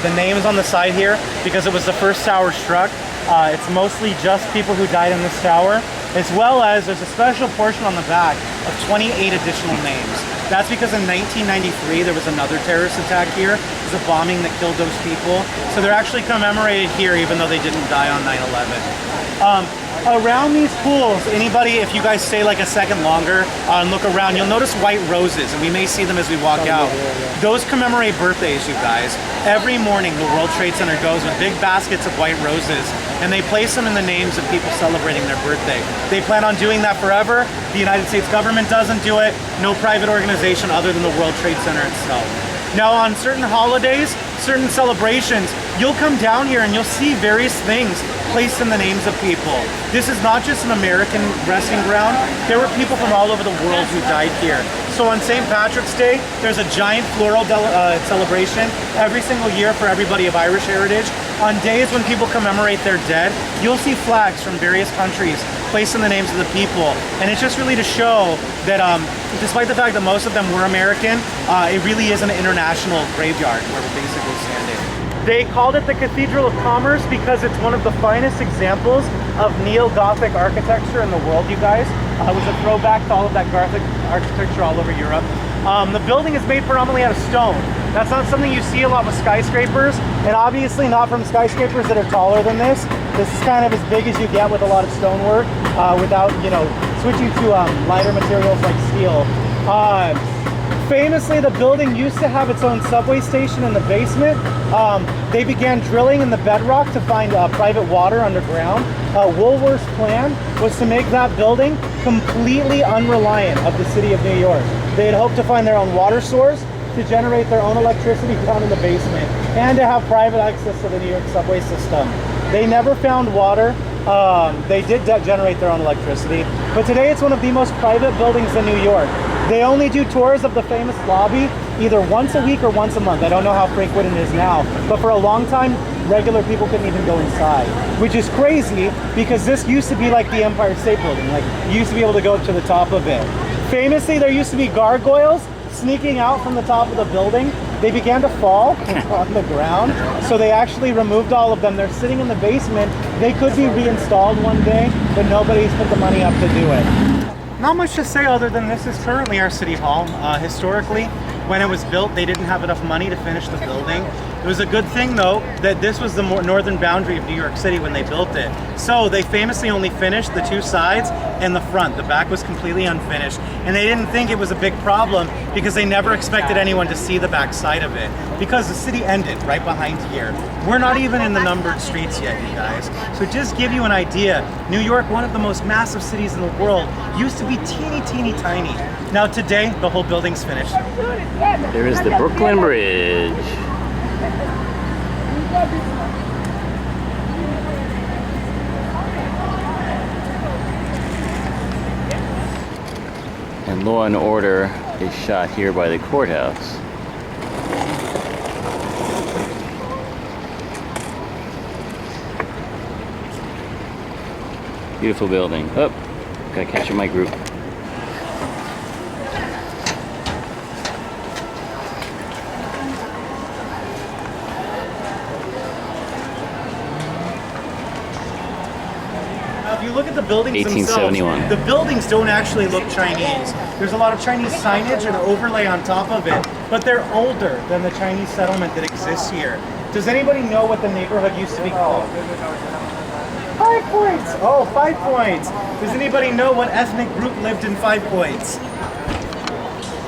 The name is on the side here because it was the first tower struck. It's mostly just people who died in this tower, as well as there's a special portion on the back of 28 additional names. That's because in 1993 there was another terrorist attack here. It was a bombing that killed those people. So they're actually commemorated here even though they didn't die on 9/11. Around these pools, anybody, if you guys stay like a second longer and look around, you'll notice white roses, and we may see them as we walk out. Those commemorate birthdays, you guys. Every morning the World Trade Center goes with big baskets of white roses, and they place them in the names of people celebrating their birthday. They plan on doing that forever. The United States government doesn't do it. No private organization other than the World Trade Center itself. Now on certain holidays, certain celebrations, you'll come down here and you'll see various things placed in the names of people. This is not just an American resting ground. There were people from all over the world who died here. So on St. Patrick's Day, there's a giant floral celebration every single year for everybody of Irish heritage. On days when people commemorate their dead, you'll see flags from various countries placed in the names of the people. And it's just really to show that despite the fact that most of them were American, it really is an international graveyard where we're basically standing. They called it the Cathedral of Commerce because it's one of the finest examples of neo-Gothic architecture in the world, you guys. It was a throwback to all of that Gothic architecture all over Europe. The building is made predominantly out of stone. That's not something you see a lot with skyscrapers, and obviously not from skyscrapers that are taller than this. This is kind of as big as you get with a lot of stonework without, you know, switching to lighter materials like steel. Famously, the building used to have its own subway station in the basement. They began drilling in the bedrock to find private water underground. Woolworth's plan was to make that building completely unreliant of the city of New York. They had hoped to find their own water source, to generate their own electricity down in the basement, and to have private access to the New York subway system. They never found water. They did generate their own electricity, but today it's one of the most private buildings in New York. They only do tours of the famous lobby either once a week or once a month. I don't know how frequent it is now, but for a long time, regular people couldn't even go inside, which is crazy because this used to be like the Empire State Building. Like, you used to be able to go up to the top of it. Famously, there used to be gargoyles sneaking out from the top of the building. They began to fall on the ground, so they actually removed all of them. They're sitting in the basement. They could be reinstalled one day, but nobody's put the money up to do it. Not much to say other than this is currently our city hall. Historically, when it was built, they didn't have enough money to finish the building. It was a good thing, though, that this was the northern boundary of New York City when they built it. So they famously only finished the two sides and the front. The back was completely unfinished. And they didn't think it was a big problem because they never expected anyone to see the back side of it, because the city ended right behind here. We're not even in the numbered streets yet, you guys. So just give you an idea, New York, one of the most massive cities in the world, used to be teeny tiny. Now today, the whole building's finished. There is the Brooklyn Bridge. And Law and Order is shot here by the courthouse. Beautiful building. Oh, gotta catch my group. If you look at the buildings 1871. themselves, the buildings don't actually look Chinese. There's a lot of Chinese signage and overlay on top of it, but they're older than the Chinese settlement that exists here. Does anybody know what the neighborhood used to be called? 5 Points! Oh, 5 Points! Does anybody know what ethnic group lived in 5 Points?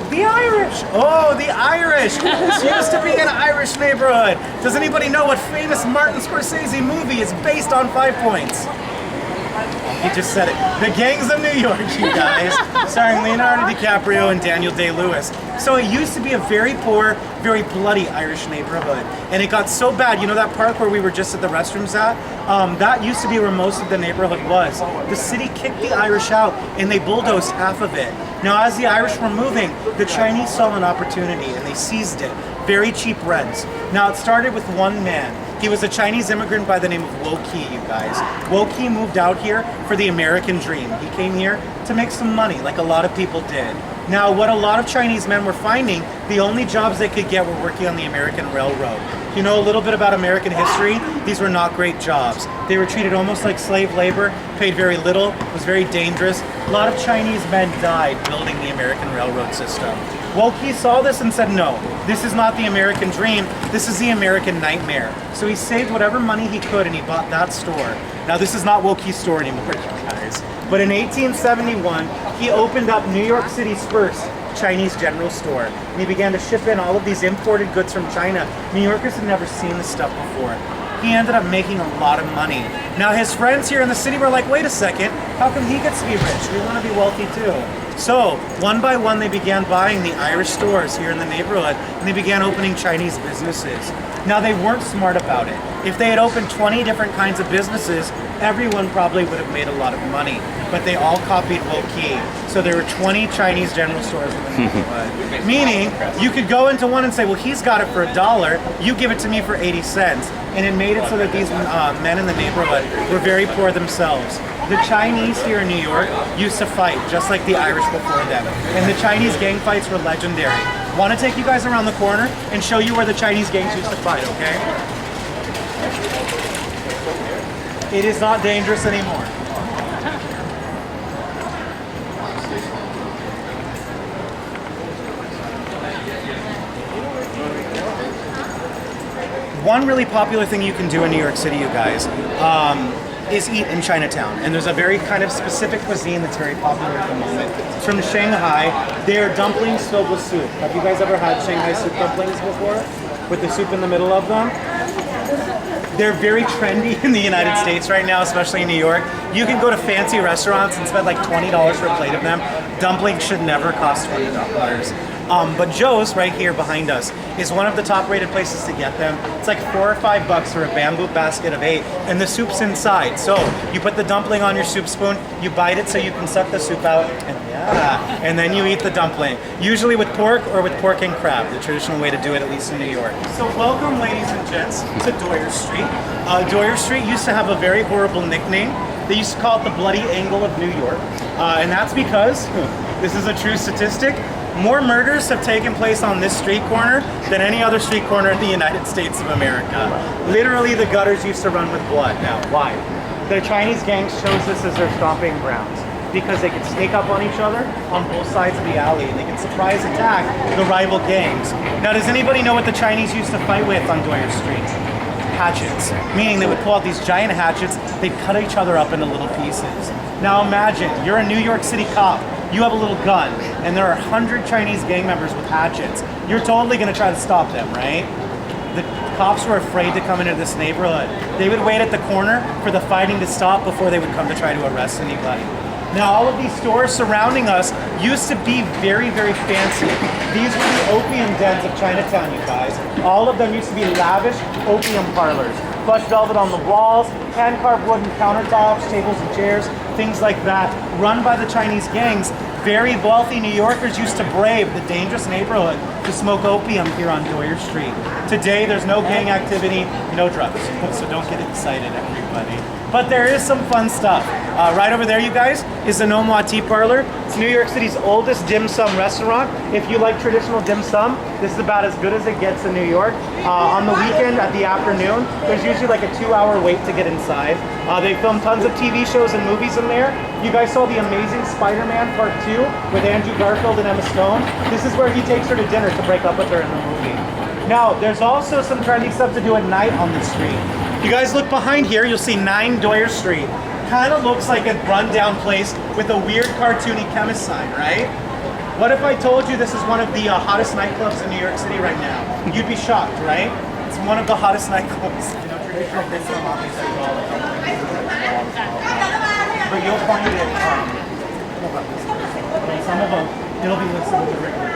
The Irish! Oh, the Irish! This used to be an Irish neighborhood. Does anybody know what famous Martin Scorsese movie is based on 5 Points? He just said it. The Gangs of New York, you guys. Starring Leonardo DiCaprio and Daniel Day-Lewis. So it used to be a very poor, very bloody Irish neighborhood. And it got so bad, you know that park where we were just at the restrooms at? That used to be where most of the neighborhood was. The city kicked the Irish out and they bulldozed half of it. Now as the Irish were moving, the Chinese saw an opportunity and they seized it. Very cheap rents. Now it started with one man. He was a Chinese immigrant by the name of Wo Ki, you guys. Wo Ki moved out here for the American dream. He came here to make some money, like a lot of people did. Now, what a lot of Chinese men were finding, the only jobs they could get were working on the American Railroad. You know a little bit about American history? These were not great jobs. They were treated almost like slave labor, paid very little, was very dangerous. A lot of Chinese men died building the American railroad system. Wo Ki saw this and said, no, this is not the American dream, this is the American nightmare. So he saved whatever money he could and he bought that store. Now this is not Wo Ki's store anymore, you guys. But in 1871, he opened up New York City's first Chinese general store. And he began to ship in all of these imported goods from China. New Yorkers had never seen this stuff before. He ended up making a lot of money. Now his friends here in the city were like, wait a second, how come he gets to be rich? We want to be wealthy too. So, one by one, they began buying the Irish stores here in the neighborhood, and they began opening Chinese businesses. Now, they weren't smart about it. If they had opened 20 different kinds of businesses, everyone probably would have made a lot of money, but they all copied Wo Ki. So there were 20 Chinese general stores in the neighborhood. Meaning, you could go into one and say, well, he's got it for $1, you give it to me for 80 cents. And it made it so that these men in the neighborhood were very poor themselves. The Chinese here in New York used to fight just like the Irish before them. And the Chinese gang fights were legendary. Want to take you guys around the corner and show you where the Chinese gangs used to fight, okay? It is not dangerous anymore. One really popular thing you can do in New York City, you guys, is eat in Chinatown. And there's a very kind of specific cuisine that's very popular at the moment. It's from Shanghai. They are dumplings filled with soup. Have you guys ever had Shanghai soup dumplings before? With the soup in the middle of them? They're very trendy in the United States right now, especially in New York. You can go to fancy restaurants and spend like $20 for a plate of them. Dumplings should never cost $20. But Joe's right here behind us is one of the top rated places to get them. It's like $4 or $5 for a bamboo basket of 8, and the soup's inside. So you put the dumpling on your soup spoon, you bite it so you can suck the soup out, and then you eat the dumpling. Usually with pork or with pork and crab, the traditional way to do it, at least in New York. So welcome, ladies and gents, to Doyers Street. Doyers Street used to have a very horrible nickname. They used to call it the Bloody Angle of New York. And that's because, this is a true statistic, more murders have taken place on this street corner than any other street corner in the United States of America. Literally, the gutters used to run with blood. Now, why? The Chinese gangs chose this as their stomping grounds because they could sneak up on each other on both sides of the alley, and they could surprise attack the rival gangs. Now, does anybody know what the Chinese used to fight with on Doyers Street? Hatchets, meaning they would pull out these giant hatchets, they'd cut each other up into little pieces. Now imagine, you're a New York City cop, you have a little gun, and there are 100 Chinese gang members with hatchets. You're totally gonna try to stop them, right? The cops were afraid to come into this neighborhood. They would wait at the corner for the fighting to stop before they would come to try to arrest anybody. Now, all of these stores surrounding us used to be very, very fancy. These were the opium dens of Chinatown, you guys. All of them used to be lavish opium parlors. Plush velvet on the walls, hand-carved wooden countertops, tables and chairs, things like that, run by the Chinese gangs. Very wealthy New Yorkers used to brave the dangerous neighborhood to smoke opium here on Doyers Street. Today, there's no gang activity, no drugs, so don't get excited, everybody. But there is some fun stuff. Right over there, you guys, is the Nomois Tea Parlor. It's New York City's oldest dim sum restaurant. If you like traditional dim sum, this is about as good as it gets in New York. On the weekend, at the afternoon, there's usually like a 2-hour wait to get inside. They film tons of TV shows and movies in there. You guys saw the amazing Spider-Man Part 2 with Andrew Garfield and Emma Stone. This is where he takes her to dinner to break up with her in the movie. Now, there's also some trendy stuff to do at night on the street. You guys look behind here, you'll see 9 Doyers Street. Kind of looks like a rundown place with a weird cartoony chemist sign, right? What if I told you this is one of the hottest nightclubs in New York City right now? You'd be shocked, right? It's one of the hottest nightclubs. You know, traditional business obviously is all but you'll find it, some of them, it'll be listed with the regular.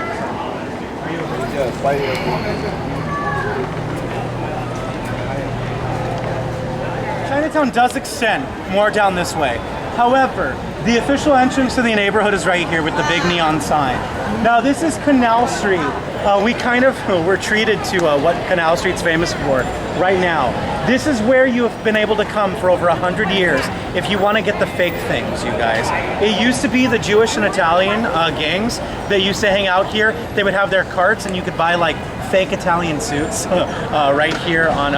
Chinatown does extend more down this way. However, the official entrance to the neighborhood is right here with the big neon sign. Now this is Canal Street. We're treated to what Canal Street's famous for right now. This is where you have been able to come for over 100 years if you want to get the fake things, you guys. It used to be the Jewish and Italian gangs that used to hang out here. They would have their carts and you could buy like fake Italian suits right here on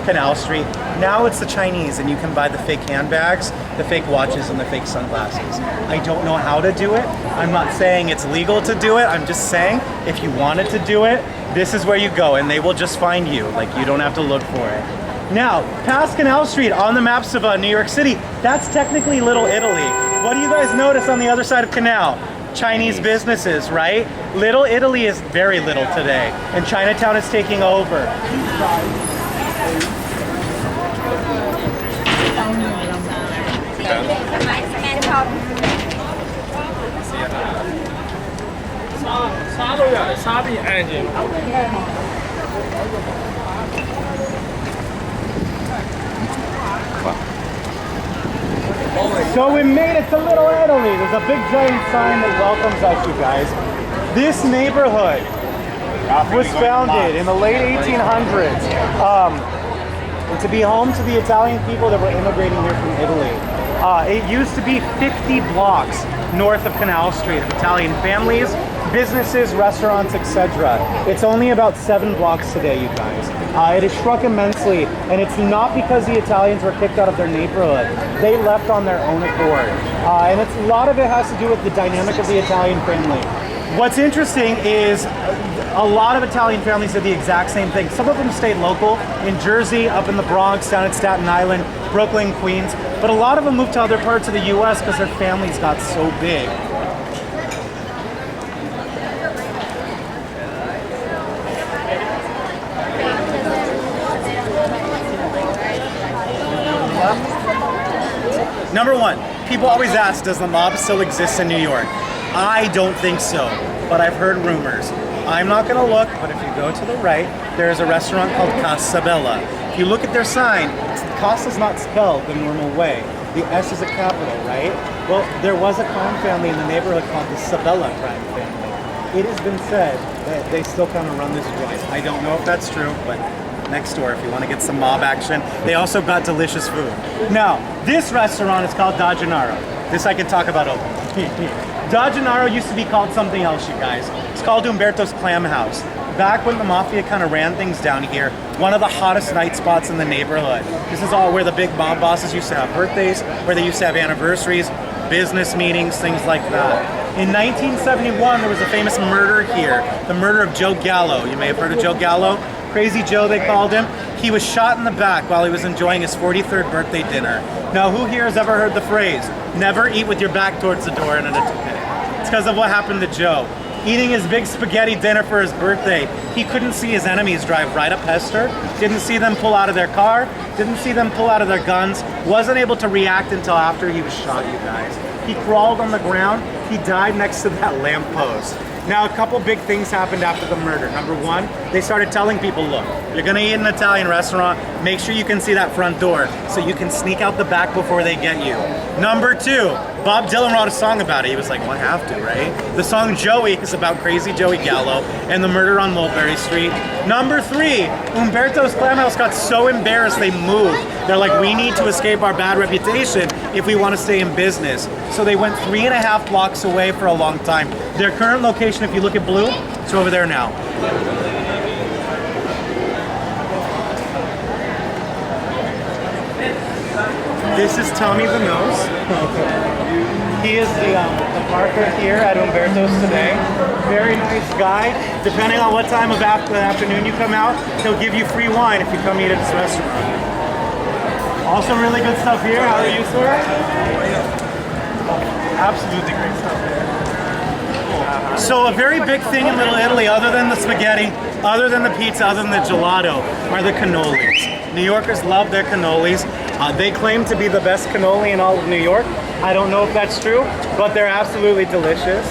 Canal Street. Now it's the Chinese and you can buy the fake handbags, the fake watches, and the fake sunglasses. I don't know how to do it. I'm not saying it's legal to do it. I'm just saying if you wanted to do it, this is where you go and they will just find you. Like, you don't have to look for it. Now, past Canal Street on the maps of New York City, that's technically Little Italy. What do you guys notice on the other side of Canal? Chinese businesses, right? Little Italy is very little today, and Chinatown is taking over. So we made it to Little Italy. There's a big giant sign that welcomes us, you guys. This neighborhood was founded in the late 1800s to be home to the Italian people that were immigrating here from Italy. It used to be 50 blocks north of Canal Street of Italian families, businesses, restaurants, etc. It's only about 7 blocks today, you guys. It has shrunk immensely, and it's not because the Italians were kicked out of their neighborhood. They left on their own accord. And a lot of it has to do with the dynamic of the Italian family. What's interesting is a lot of Italian families did the exact same thing. Some of them stayed local in Jersey, up in the Bronx, down at Staten Island, Brooklyn, Queens, but a lot of them moved to other parts of the US because their families got so big. Number one, people always ask, does the mob still exist in New York? I don't think so. but I've heard rumors. I'm not gonna look, but if you go to the right, there is a restaurant called Casa Bella. If you look at their sign, Casa's not spelled the normal way. The S is a capital, right? Well, there was a crime family in the neighborhood called the Sabella crime family. It has been said that they still kind of run this joint. I don't know if that's true, but next door if you want to get some mob action. They also got delicious food. Now, this restaurant is called Da Gennaro. This I can talk about openly. Da Gennaro used to be called something else, you guys. It's called Umberto's Clam House. Back when the mafia kind of ran things down here, one of the hottest night spots in the neighborhood. This is all where the big mob bosses used to have birthdays, where they used to have anniversaries, business meetings, things like that. In 1971, there was a famous murder here, the murder of Joe Gallo. You may have heard of Joe Gallo. Crazy Joe, they called him. He was shot in the back while he was enjoying his 43rd birthday dinner. Now, who here has ever heard the phrase, never eat with your back towards the door in an attack? It's because of what happened to Joe. Eating his big spaghetti dinner for his birthday, he couldn't see his enemies drive right up Hester, didn't see them pull out of their car, didn't see them pull out of their guns, wasn't able to react until after he was shot, you guys. He crawled on the ground, he died next to that lamppost. Now, a couple big things happened after the murder. Number one, they started telling people, look, you're gonna eat in an Italian restaurant, make sure you can see that front door so you can sneak out the back before they get you. Number two, Bob Dylan wrote a song about it. He was like, well, I have to, right? The song Joey is about crazy Joey Gallo and the murder on Mulberry Street. Number three, Umberto's Clam House got so embarrassed they moved. They're like, we need to escape our bad reputation if we want to stay in business. So they went 3.5 blocks away for a long time. Their current location, if you look at blue, it's over there now. This is Tommy the Nose. He is the partner here at Umberto's today. Very nice guy. Depending on what time of the afternoon you come out, he'll give you free wine if you come eat at this restaurant. Also really good stuff here. How are you, sir? Absolutely great stuff here. So a very big thing in Little Italy, other than the spaghetti, other than the pizza, other than the gelato, are the cannolis. New Yorkers love their cannolis. They claim to be the best cannoli in all of New York. I don't know if that's true, but they're absolutely delicious.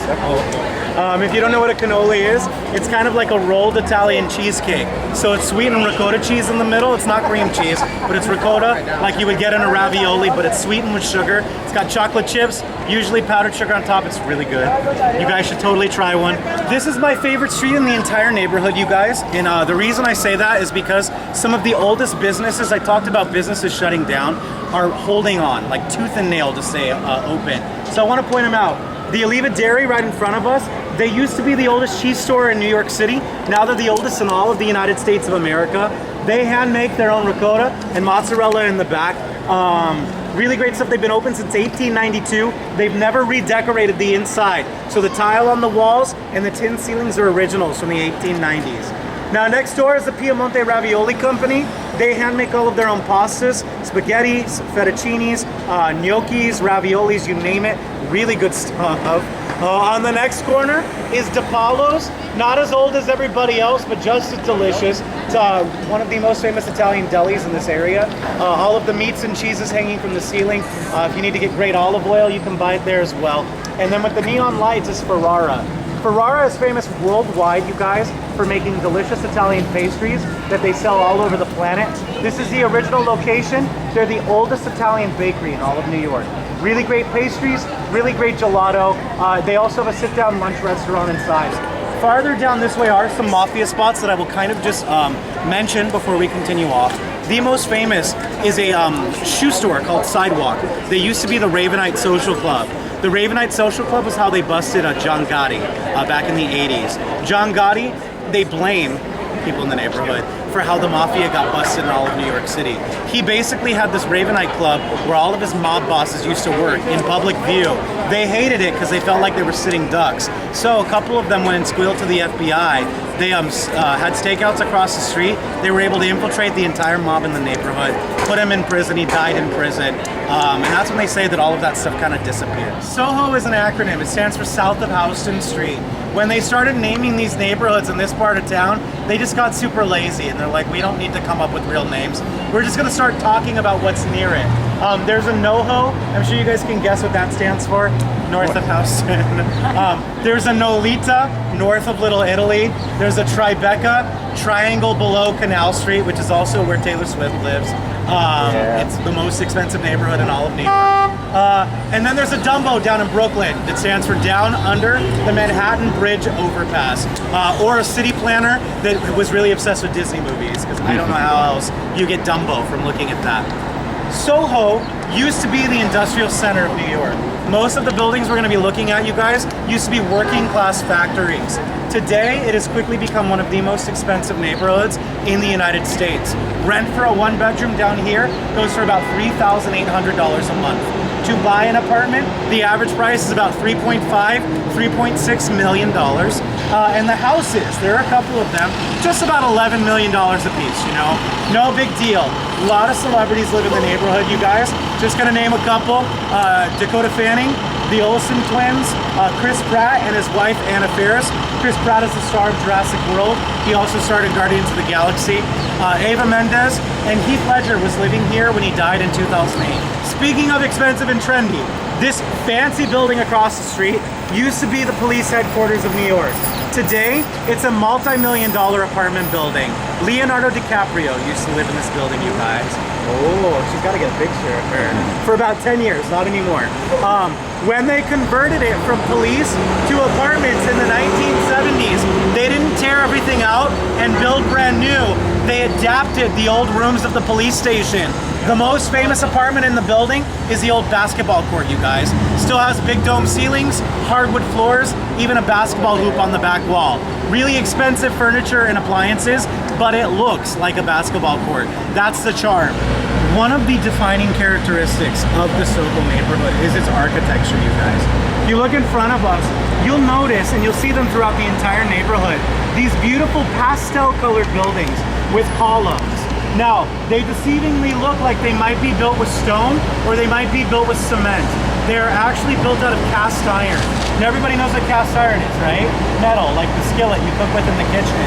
If you don't know what a cannoli is, it's kind of like a rolled Italian cheesecake. So it's sweetened ricotta cheese in the middle. It's not cream cheese, but it's ricotta like you would get in a ravioli, but it's sweetened with sugar. It's got chocolate chips, usually powdered sugar on top. It's really good. You guys should totally try one. This is my favorite street in the entire neighborhood, you guys. And the reason I say that is because some of the oldest businesses, I talked about businesses shutting down, are holding on, like tooth and nail to stay open. So I want to point them out. The Oliva Dairy right in front of us, they used to be the oldest cheese store in New York City. Now they're the oldest in all of the United States of America. They hand make their own ricotta and mozzarella in the back. Really great stuff. They've been open since 1892. They've never redecorated the inside. So the tile on the walls and the tin ceilings are originals from the 1890s. Now next door is the Piemonte Ravioli Company. They hand make all of their own pastas, spaghettis, fettuccinis, gnocchis, raviolis, you name it. Really good stuff. On the next corner is DePaulo's. Not as old as everybody else, but just as delicious. It's one of the most famous Italian delis in this area. All of the meats and cheeses hanging from the ceiling. If you need to get great olive oil, you can buy it there as well. And then with the neon lights is Ferrara. Ferrara is famous worldwide, you guys, for making delicious Italian pastries that they sell all over the planet. This is the original location. They're the oldest Italian bakery in all of New York. Really great pastries, really great gelato. They also have a sit-down lunch restaurant inside. Farther down this way are some mafia spots that I will kind of just mention before we continue off. The most famous is a shoe store called Sidewalk. They used to be the Ravenite Social Club. The Ravenite Social Club was how they busted John Gotti back in the 80s. John Gotti, they blame people in the neighborhood for how the mafia got busted in all of New York City. He basically had this Ravenite club where all of his mob bosses used to work in public view. They hated it because they felt like they were sitting ducks. So a couple of them went and squealed to the FBI. They had stakeouts across the street. They were able to infiltrate the entire mob in the neighborhood, put him in prison. He died in prison. And that's when they say that all of that stuff kind of disappeared. SOHO is an acronym. It stands for South of Houston Street. When they started naming these neighborhoods in this part of town, they just got super lazy and they're They're like, we don't need to come up with real names. We're just gonna start talking about what's near it. There's a NoHo. I'm sure you guys can guess what that stands for. North of Houston. There's a Nolita, north of Little Italy. There's a Tribeca, triangle below Canal Street, which is also where Taylor Swift lives. It's the most expensive neighborhood in all of New York. And then there's a Dumbo down in Brooklyn that stands for Down Under the Manhattan Bridge Overpass. Or a city planner that was really obsessed with Disney movies, because I don't know how else you get Dumbo from looking at that. Soho used to be the industrial center of New York. Most of the buildings we're going to be looking at, you guys, used to be working class factories. Today, it has quickly become one of the most expensive neighborhoods in the United States. Rent for a one bedroom down here goes for about $3,800 a month. To buy an apartment, the average price is about $3.5, $3.6 million. And the houses, there are a couple of them, just about $11 million a piece, you know? No big deal. A lot of celebrities live in the neighborhood, you guys. Just gonna name a couple. Dakota Fanning, the Olsen twins, Chris Pratt and his wife Anna Faris. Chris Pratt is the star of Jurassic World. He also starred in Guardians of the Galaxy. Eva Mendes and Heath Ledger was living here when he died in 2008. Speaking of expensive and trendy, this fancy building across the street used to be the police headquarters of New York. Today, it's a multi-million-dollar apartment building. Leonardo DiCaprio used to live in this building, you guys. Oh, she's got to get a picture of her. For about 10 years, not anymore. When they converted it from police to apartments in the 1970s, they didn't tear everything out and build brand new. They adapted the old rooms of the police station. The most famous apartment in the building is the old basketball court, you guys. Still has big dome ceilings, hardwood floors, even a basketball hoop on the back wall. Really expensive furniture and appliances, but it looks like a basketball court. That's the charm. One of the defining characteristics of the Soho neighborhood is its architecture, you guys. If you look in front of us, you'll notice, and you'll see them throughout the entire neighborhood, these beautiful pastel-colored buildings with columns. Now, they deceivingly look like they might be built with stone or they might be built with cement. They're actually built out of cast iron. And everybody knows what cast iron is, right? Metal, like the skillet you cook with in the kitchen.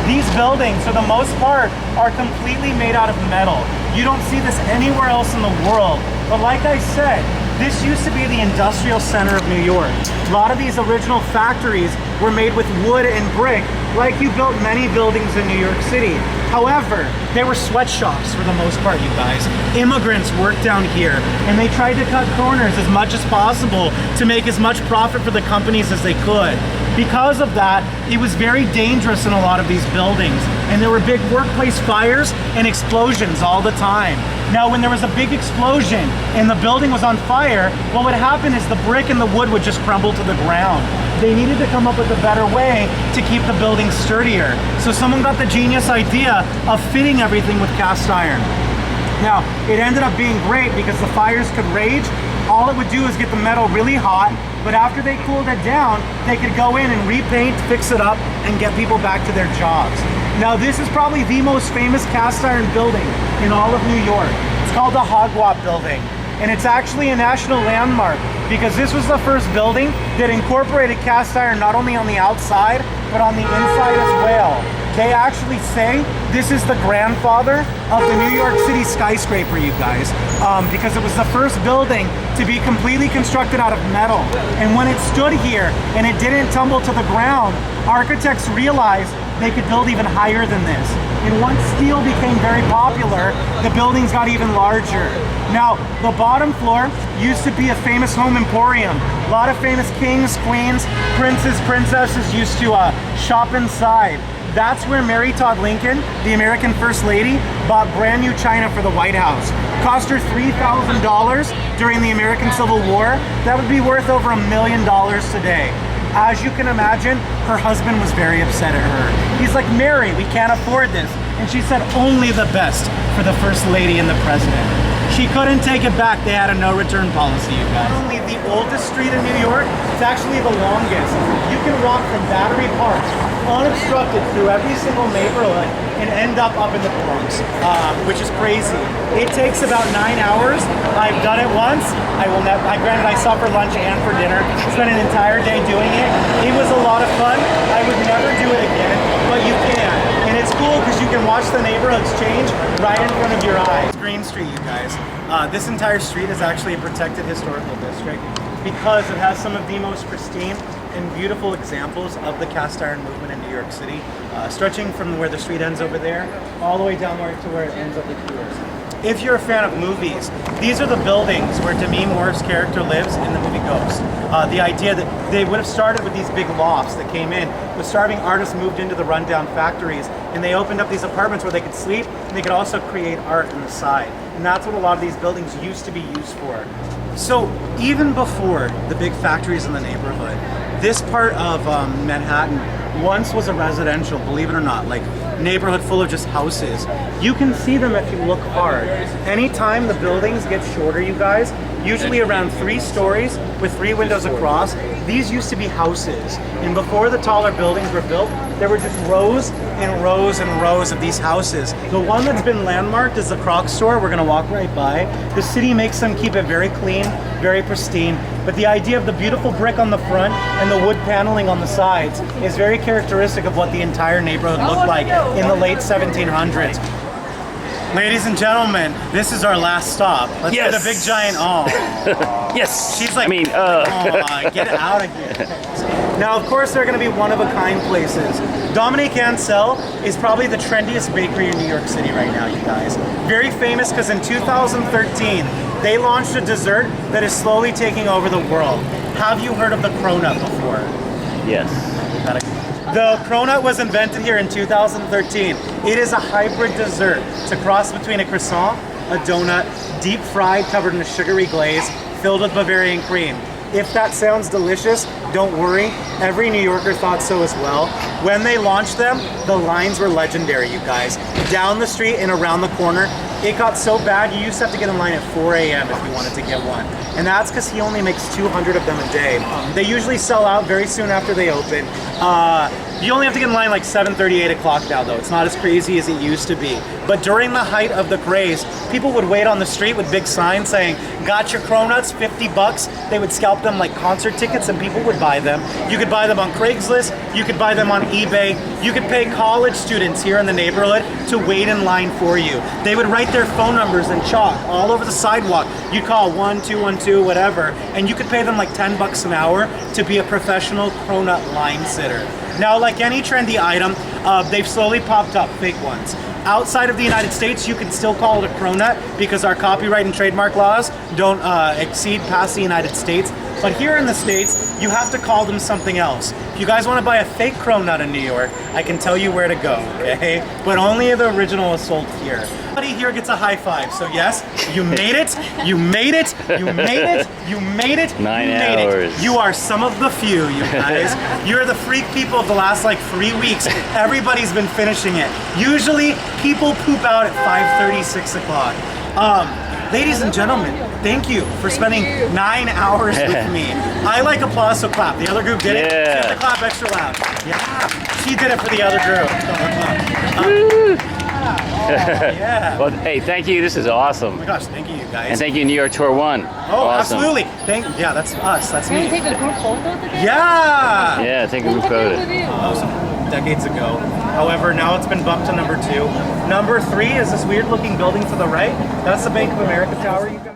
These buildings, for the most part, are completely made out of metal. You don't see this anywhere else in the world. But like I said, this used to be the industrial center of New York. A lot of these original factories were made with wood and brick, like you built many buildings in New York City. However, they were sweatshops for the most part, you guys. Immigrants worked down here, and they tried to cut corners as much as possible to make as much profit for the companies as they could. Because of that, it was very dangerous in a lot of these buildings, and there were big workplace fires and explosions all the time. Now, when there was a big explosion and the building was on fire, what would happen is the brick and the wood would just crumble to the ground. They needed to come up with a better way to keep the building sturdier. So someone got the genius idea of fitting everything with cast iron. Now, it ended up being great because the fires could rage. All it would do is get the metal really hot, but after they cooled it down, they could go in and repaint, fix it up, and get people back to their jobs. Now, this is probably the most famous cast iron building in all of New York. It's called the Haughwout Building, and it's actually a national landmark because this was the first building that incorporated cast iron not only on the outside, but on the inside as well. They actually say this is the grandfather of the New York City skyscraper, you guys, because it was the first building to be completely constructed out of metal. And when it stood here and it didn't tumble to the ground, architects realized they could build even higher than this. And once steel became very popular, the buildings got even larger. Now, the bottom floor used to be a famous home emporium. A lot of famous kings, queens, princes, princesses used to shop inside. That's where Mary Todd Lincoln, the American First Lady, bought brand new china for the White House. Cost her $3,000 during the American Civil War. That would be worth over $1 million today. As you can imagine, her husband was very upset at her. He's like, Mary, we can't afford this. And she said only the best for the First Lady and the President. She couldn't take it back. They had a no-return policy, you guys. Not only the oldest street in New York, it's actually the longest. You can walk from Battery Park unobstructed through every single neighborhood and end up in the Bronx, which is crazy. It takes about 9 hours. I've done it once. Granted, I saw for lunch and for dinner. Spent an entire day doing it. It was a lot of fun. I would never do it again, but you can. And it's cool because because you can watch the neighborhoods change right in front of your eyes. Greene Street, you guys. This entire street is actually a protected historical district because it has some of the most pristine and beautiful examples of the cast iron movement in New York City, stretching from where the street ends over there all the way down to where it ends over here. If you're a fan of movies, these are the buildings where Demi Moore's character lives in the movie Ghost. The idea that they would have started with these big lofts that came in, but starving artists moved into the rundown factories, and they opened up these apartments where they could sleep, and they could also create art on the side. And that's what a lot of these buildings used to be used for. So even before the big factories in the neighborhood, this part of Manhattan once was a residential, believe it or not, like neighborhood full of just houses. You can see them if you look hard. Anytime the buildings get shorter, you guys, usually around 3 stories with 3 windows across, these used to be houses. And before the taller buildings were built, there were just rows and rows and rows of these houses. The one that's been landmarked is the Crocs store. We're gonna walk right by. The city makes them keep it very clean, very pristine. But the idea of the beautiful brick on the front and the wood paneling on the sides is very characteristic of what the entire neighborhood looked like in the late 1700s. Ladies and gentlemen, this is our last stop. Let's get a big giant Yes. She's like, I mean, get out of here. Now, of course, they're going to be one-of-a-kind places. Dominique Ansel is probably the trendiest bakery in New York City right now, you guys. Very famous because in 2013, they launched a dessert that is slowly taking over the world. Have you heard of the cronut before? yes. The cronut was invented here in 2013. It is a hybrid dessert. It's a cross between a croissant, a donut, deep fried, covered in a sugary glaze, filled with Bavarian cream. If that sounds delicious, don't worry. Every New Yorker thought so as well. When they launched them, the lines were legendary, you guys. Down the street and around the corner, it got so bad you used to have to get in line at 4 a.m. if you wanted to get one. And that's because he only makes 200 of them a day. They usually sell out very soon after they open. You only have to get in line like 7:30, 8 o'clock now though. It's not as crazy as it used to be. But during the height of the craze, people would wait on the street with big signs saying, got your cronuts, 50 bucks. They would scalp them like concert tickets and people would buy them. You could buy them on Craigslist, you could buy them on eBay, you could pay college students here in the neighborhood to wait in line for you. They would write their phone numbers in chalk all over the sidewalk. You'd call 1212, whatever, and you could pay them like 10 bucks an hour to be a professional cronut line sitter. Now, like any trendy item, they've slowly popped up, fake ones. Outside of the United States, you can still call it a cronut because our copyright and trademark laws don't exceed past the United States. But here in the States, you have to call them something else. If you guys want to buy a fake cronut in New York, I can tell you where to go, okay? But only the original is sold here. Everybody here gets a high five. So yes, you made it, you made it, you made it, you made it, 9 you made hours. it. You are some of the few, you guys. You're the freak people of the last like 3 weeks. Everybody's been finishing it. Usually, people poop out at 5:30, 6 o'clock. Ladies and gentlemen, thank you for spending 9 hours with me. I like applause, so clap. The other group did it. Yeah. You have to clap extra loud. Yeah, she did it for the other group. Yeah. Well, hey, thank you. This is awesome. Oh my gosh, thank you, guys. And thank you, New York Tour 1. Oh, awesome. absolutely. Yeah, that's us. That's Can we me. take a group photo today? Yeah. Yeah, take a group photo. That was some decades ago. However, now it's been bumped to number 2. Number 3 is this weird looking building to the right. That's the Bank of America Tower. You guys